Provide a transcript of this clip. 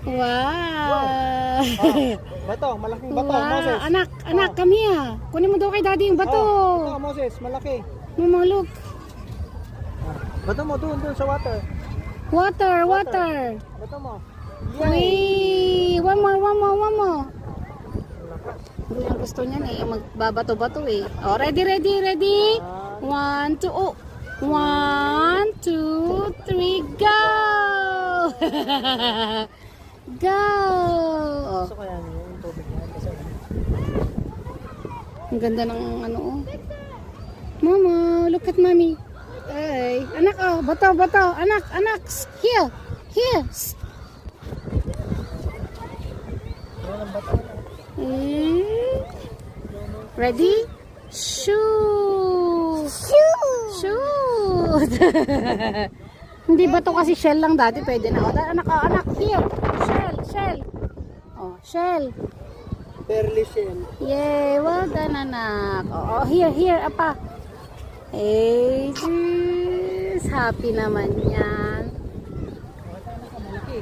Wow. Bato, malaking bato, Wow. Moses. Anak, come here. Kunin mo daw kay daddy yung bato. Ito, Moses, malaki. Mama, look. Bato mo, doon sa water. Water. Bato mo. Wait, one more. Yung gusto niya na yung magbabato-bato eh. Oh, ready. 1, 2, oh. 1, 2, 3, go! Go! Oh. Gusto ko yan, yung tubig yan. Kasi Ang ganda ng ano oh. Mama, look at mommy. Ay, anak oh, bato. Anak. Here. walang bato. Ready? Shoot! Hindi ba to kasi shell lang dati? Pwede na. O, anak, here. Shell. Oh, shell. Barely shell. Yay, well done, anak. Oh, here, apa. Hey, jeez. Happy naman yan. Malaki.